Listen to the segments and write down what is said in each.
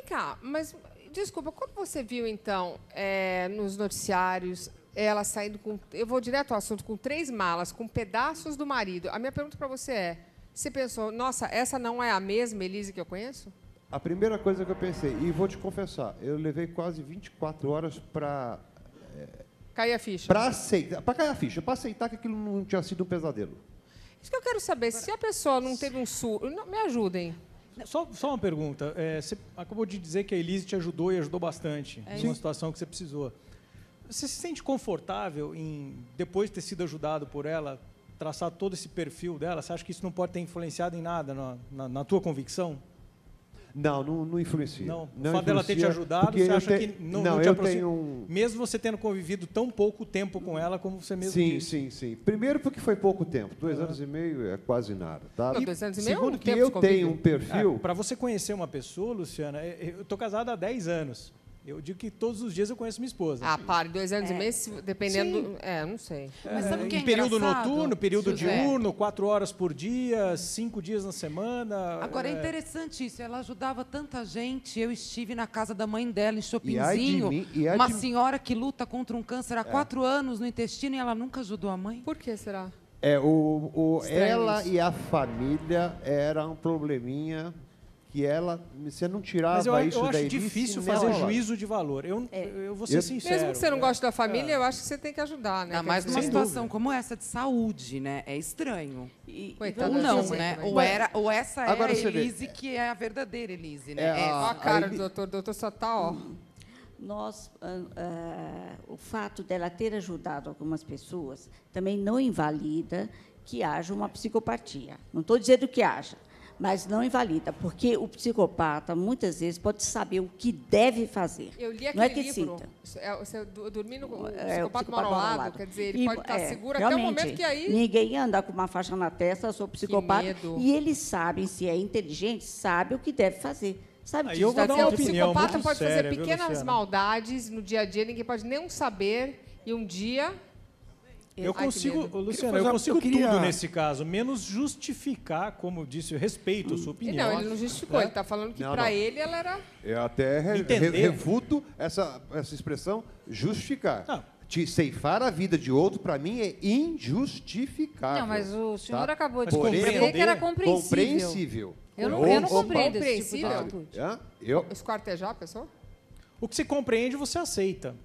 Vem cá, mas, desculpa, quando você viu, então, nos noticiários, ela saindo com... Eu vou direto ao assunto, com 3 malas, com pedaços do marido. A minha pergunta para você é, você pensou, nossa, essa não é a mesma Elise que eu conheço? A primeira coisa que eu pensei, e vou te confessar, eu levei quase 24 horas para... Cair a ficha. Para aceitar, para cair a ficha, para aceitar que aquilo não tinha sido um pesadelo. Isso que eu quero saber, se a pessoa não teve um surto... Me ajudem. Só uma pergunta. Você acabou de dizer que a Elise te ajudou e ajudou bastante em uma situação que você precisou. Você se sente confortável em, depois de ter sido ajudado por ela, traçar todo esse perfil dela? Você acha que isso não pode ter influenciado em nada na tua convicção? Não influencia. Não. O fato dela ter te ajudado, você acha que não te aproxima? Mesmo você tendo convivido tão pouco tempo com ela, como você mesmo disse. Sim. Primeiro porque foi pouco tempo. 2 anos e meio é quase nada. Tá? Não, 2 anos e meio segundo é um que tempo eu de convívio. tenho um perfil... Para você conhecer uma pessoa, Luciana, eu estou casado há 10 anos. Eu digo que todos os dias eu conheço minha esposa. Ah, para, 2 anos e meio, dependendo... Não sei. Mas sabe o que é em período engraçado, noturno, período José? diurno, 4 horas por dia, 5 dias na semana. Agora, é interessante isso. Ela ajudava tanta gente. Eu estive na casa da mãe dela, em ai de Chopinzinho. mim, Uma senhora que luta contra um câncer há 4 anos no intestino e ela nunca ajudou a mãe. Por que será? Ela isso. e a família era um probleminha que você não tirava Mas eu isso acho daí. difícil fazer juízo de valor. Eu vou ser sincero. Mesmo que você não goste da família, eu acho que você tem que ajudar, né? Ainda mais Quer numa dizer, situação como essa de saúde, né? É estranho. Coitada Ou da não, gente, né? mãe. Ou essa é Agora a você vê. Elise que é a verdadeira Elise, né? Ó a cara Aí- do doutor. O doutor só tá, ó. O fato dela ter ajudado algumas pessoas também não invalida que haja uma psicopatia. Não estou dizendo que haja, mas não invalida, porque o psicopata, muitas vezes, pode saber o que deve fazer. Eu li aquele não é que livro. cita. Você dormindo com o O psicopata mora ao lado, quer dizer, ele pode estar seguro até o realmente, momento que aí... ninguém ia andar com uma faixa na testa, eu sou psicopata. medo. E eles sabem, se é inteligente, sabe o que deve fazer. Sabe Aí disso, eu vou tá dar Quer uma dizer, dizendo? o opinião psicopata muito pode séria, fazer viu, pequenas Luciana? maldades no dia a dia, ninguém pode nem saber, e um dia... Eu Ai, que consigo, medo. Luciana, eu consigo tudo nesse caso, menos justificar, como eu disse, eu respeito a sua opinião. Não, ele não justificou, ele está falando que Não, para não. ele ela era... Eu até Entender. refuto essa expressão justificar. Não. Te ceifar a vida de outro, para mim, é injustificável. Não, mas o senhor tá? acabou de Porém, dizer que era compreensível. Compreensível. Eu não compreendo esse tipo de compreensível? atitude. Hã? Eu, Esquartejar a pessoa? O que se compreende, você aceita.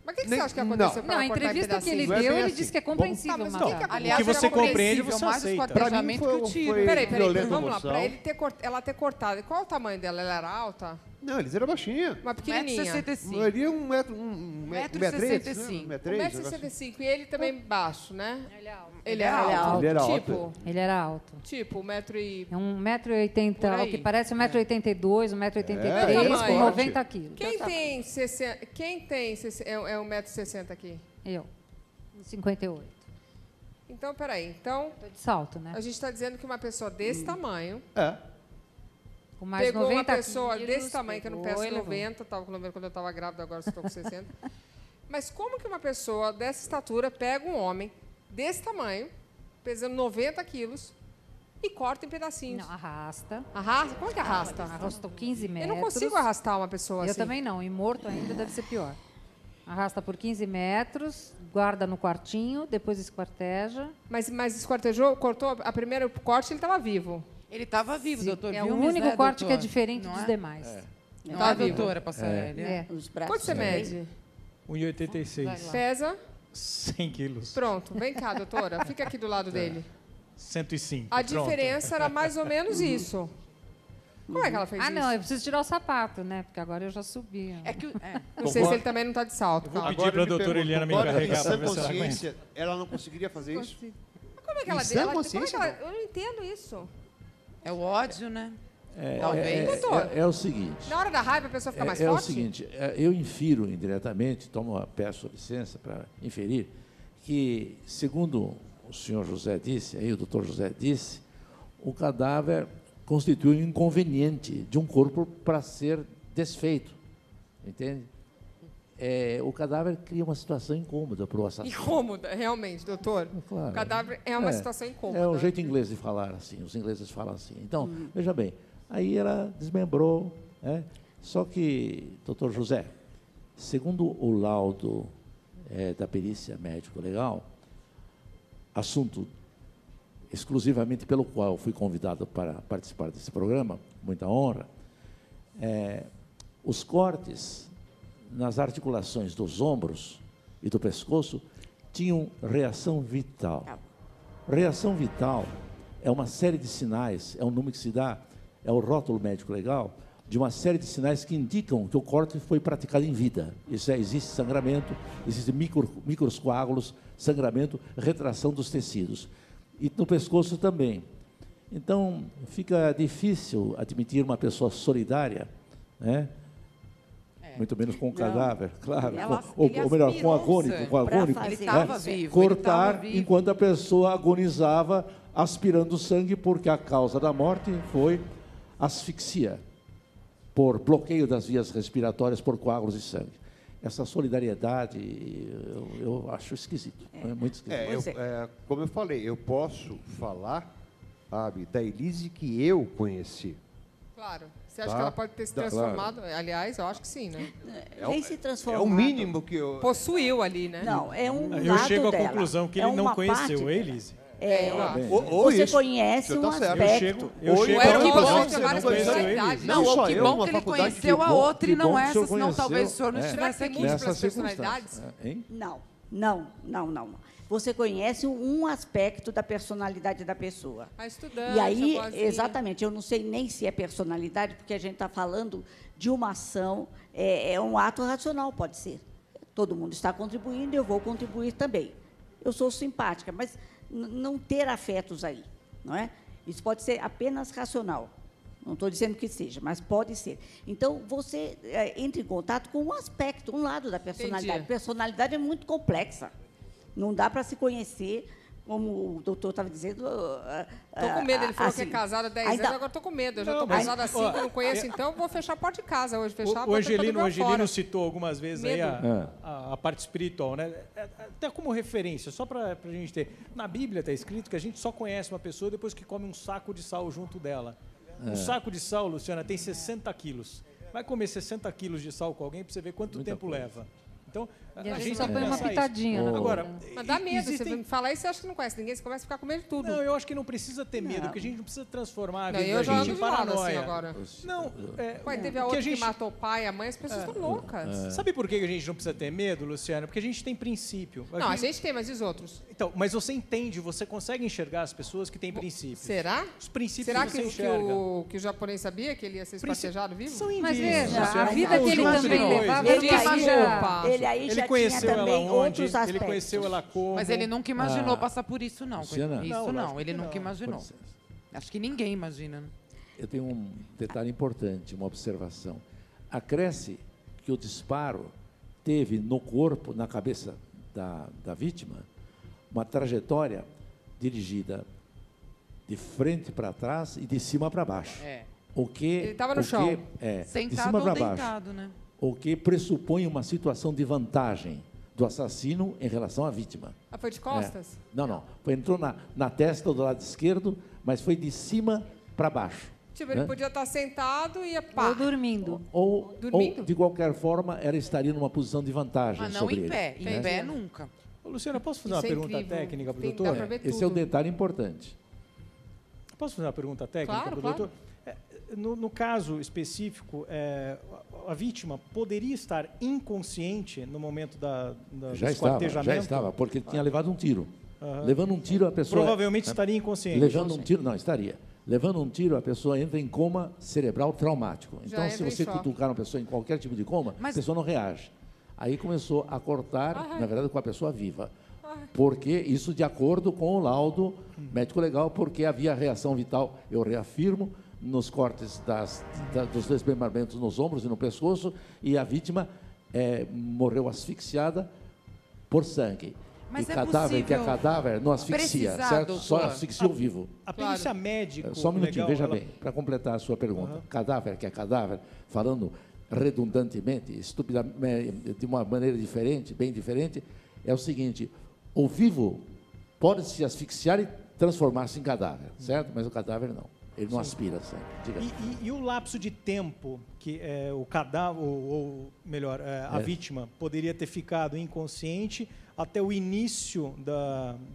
Mas o que Nem- você acha que aconteceu Não, para a ela cortar em entrevista que ele Não é deu, bem ele assim. disse que é compreensível Tá, mas matar. o que que Aliás, O que você era compreende, compreensível, você mais aceita. esquartejamento Pra mim que o tiro. foi- Peraí, violenta vamos lá. emoção. Ela ter cortado. Qual o tamanho dela? Ela era alta? Não, eles eram baixinhos. Uma pequenininha. 1,65 m. Ele ia um metro, um metro, Metro e três, 65. né? Um metro três, 1,65 m. E ele também baixo, né? Ele é alto. Ele é alto. Ele era alto. Tipo, Ele era alto. tipo, 1,80 m. É 1,80 Por m, aí. o que parece 1,82 m, 1,83 É, m, tamanho. com 90 quilos. Quem tem 60... é 1,60 m aqui? Eu, 58. Então, peraí. Então, Tô de salto, né? a gente está dizendo que uma pessoa desse tamanho É. Com mais pegou 90 uma pessoa quilos, desse tamanho, que eu não pegou peço e levou. 90, estava com 90 quando eu estava grávida, agora estou com 60. Mas como que uma pessoa dessa estatura pega um homem desse tamanho, pesando 90 quilos, e corta em pedacinhos? Não, arrasta. Arrasta? Como é que arrasta? Arrastou 15 Eu metros. não consigo arrastar uma pessoa Eu assim. também não. E morto ainda deve ser pior. Arrasta por 15 metros, guarda no quartinho, depois esquarteja. Mas esquartejou, cortou a primeira corte, ele estava vivo. Ele estava vivo, doutor. É o Vilmes, único né, corte doutor? que é diferente Não dos é? demais. Não Tá é, vivo. doutora Passarelli? É. Os braços Quanto você também. mede? 1,86. Pesa? 100 quilos. Pronto, vem cá, doutora. Fica aqui do lado dele. 105. A pronto. diferença era mais ou menos isso. Como é que ela fez Ah, isso? não, eu preciso tirar o sapato, né? Porque agora eu já subi. É que... Não sei se ele também não está de salto. Vou calma. pedir para a doutora Eliana me carregar Em para sã ver se ela aguenta. consciência, ela não conseguiria fazer isso? Como é que ela Em sã deu? Como é que consciência, ela... Eu não entendo isso. É o ódio, né? Talvez. Doutor, É o seguinte. na hora da raiva a pessoa fica mais É o forte? seguinte, eu infiro indiretamente, peço licença para inferir, que, segundo o senhor José disse, aí o doutor José disse, o cadáver constitui um inconveniente de um corpo para ser desfeito, entende? O cadáver cria uma situação incômoda para o assassino. Incômoda, realmente, doutor. Claro. O cadáver é uma situação incômoda. É o jeito inglês de falar assim, os ingleses falam assim. Então, veja bem, aí ela desmembrou, né? Só que, doutor José, segundo o laudo da perícia médico-legal, assunto exclusivamente pelo qual fui convidado para participar desse programa, muita honra, os cortes nas articulações dos ombros e do pescoço tinham reação vital. Reação vital é uma série de sinais, é um número que se dá, é o rótulo médico-legal, de uma série de sinais que indicam que o corte foi praticado em vida. Isso existe sangramento, existem micros coágulos, sangramento, retração dos tecidos. E no pescoço também. Então, fica difícil admitir uma pessoa solidária, né? Muito menos com um cadáver, claro. Ou melhor, com o agônico. Ele estava vivo. Cortar enquanto a pessoa agonizava, aspirando sangue, porque a causa da morte foi asfixia, por bloqueio das vias respiratórias por coágulos de sangue. Essa solidariedade, eu acho esquisito. É muito esquisito. Como eu falei, eu posso falar, sabe, da Elise que eu conheci. Claro. Você acha que ela pode ter se transformado? Claro. Aliás, eu acho que sim, né? Nem se transformado. É o mínimo que eu... Possuiu ali, né? Não, é um lado Eu chego à dela. conclusão que ele não conheceu, Elise? Você conhece um aspecto. Eu chego à conclusão que você não conheceu Elise. Não, ou que bom que ele conheceu a outra e não essa, senão talvez o senhor não estivesse aqui. Múltiplas personalidades? Não. Você conhece um aspecto da personalidade da pessoa. A estudante, e aí, a exatamente, eu não sei nem se é personalidade, porque a gente está falando de uma ação, é um ato racional, pode ser. Todo mundo está contribuindo, eu vou contribuir também. Eu sou simpática, mas não ter afetos aí, não é? Isso pode ser apenas racional. Não estou dizendo que seja, mas pode ser. Então, você entra em contato com um aspecto, um lado da personalidade. Entendi. A personalidade é muito complexa. Não dá para se conhecer, como o doutor estava dizendo... Estou com medo, ele falou que é casado há 10 anos, agora estou com medo. Eu já estou casada há 5, não conheço, então vou fechar a porta de casa hoje. O Angelino citou algumas vezes aí a parte espiritual, né? Até como referência, só para a gente ter. Na Bíblia está escrito que a gente só conhece uma pessoa depois que come um saco de sal junto dela. Um saco de sal, Luciana, tem 60 quilos. Vai comer 60 quilos de sal com alguém para você ver quanto tempo leva. Então, e a gente só põe uma pitadinha. Agora, mas dá medo, você me falar isso, você acha que não conhece ninguém, você começa a ficar com medo de tudo. Não, eu acho que não precisa ter medo, porque a gente não precisa transformar a vida eu da gente em paranoia. Assim agora. Não, teve a outra que matou o pai, a mãe, as pessoas estão loucas. Sabe por que a gente não precisa ter medo, Luciana? Porque a gente tem princípio. Não, a gente tem, mas e os outros? Então, mas você entende, você consegue enxergar as pessoas que têm princípios. Será? Os princípios Será você enxerga. que o japonês sabia que ele ia ser esquartejado vivo? São mas veja, Luciana, a vida que ele também levava, ele aí já conheceu tinha também outros aspectos. Ele conheceu ela como... Mas ele nunca imaginou passar por isso, não. Luciana? Isso não, ele nunca imaginou. Acho que ninguém imagina. Né? Eu tenho um detalhe importante, uma observação. Acresce que o disparo teve no corpo, na cabeça da vítima, uma trajetória dirigida de frente para trás e de cima para baixo. O que, ele estava no chão. Sentado de cima ou para baixo. deitado, né? O que pressupõe uma situação de vantagem do assassino em relação à vítima. Ah, foi de costas? Não. Entrou na testa do lado esquerdo, mas foi de cima para baixo. Tipo, ele podia estar sentado e ia pá. Ou dormindo. Ou, de qualquer forma, ela estaria numa posição de vantagem mas não sobre em ele. pé. Em pé, nunca. Ô, Luciana, posso fazer uma pergunta técnica para o doutor? Esse é o detalhe importante. Posso fazer uma pergunta técnica para o doutor? No caso específico, a vítima poderia estar inconsciente no momento do esquartejamento? Já estava, porque tinha levado um tiro. Levando um tiro, a pessoa... Provavelmente estaria inconsciente. Levando um tiro, não, estaria. Levando um tiro, a pessoa entra em coma cerebral traumático. Então, se você cutucar uma pessoa em qualquer tipo de coma, a pessoa não reage. Aí começou a cortar, na verdade, com a pessoa viva. Porque isso de acordo com o laudo médico-legal, porque havia reação vital, eu reafirmo, nos cortes dos desmembramentos nos ombros e no pescoço, e a vítima morreu asfixiada por sangue. Mas Que é cadáver não asfixia, certo? Doutor. Só asfixia o vivo. A perícia médica... Só um minutinho, veja bem, para completar a sua pergunta. Cadáver, que é cadáver, falando redundantemente, estupidamente, de uma maneira diferente, bem diferente, é o seguinte: o vivo pode se asfixiar e transformar-se em cadáver, certo? Mas o cadáver não. Ele não aspira sangue. Diga. E o lapso de tempo que o cadáver, ou melhor, a vítima poderia ter ficado inconsciente até o início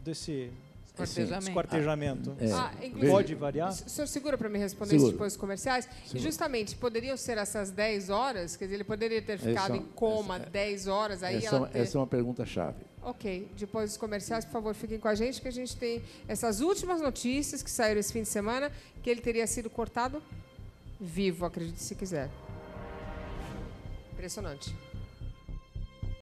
desse esquartejamento? Pode variar? O senhor segura para me responder Seguro. isso depois dos comerciais? Seguro. E justamente, poderiam ser essas 10 horas? Quer dizer, ele poderia ter ficado em coma 10 horas, aí essa é uma pergunta-chave. Ok. Depois dos comerciais, por favor, fiquem com a gente, que a gente tem essas últimas notícias que saíram esse fim de semana, que ele teria sido cortado vivo, acredite se quiser. Impressionante.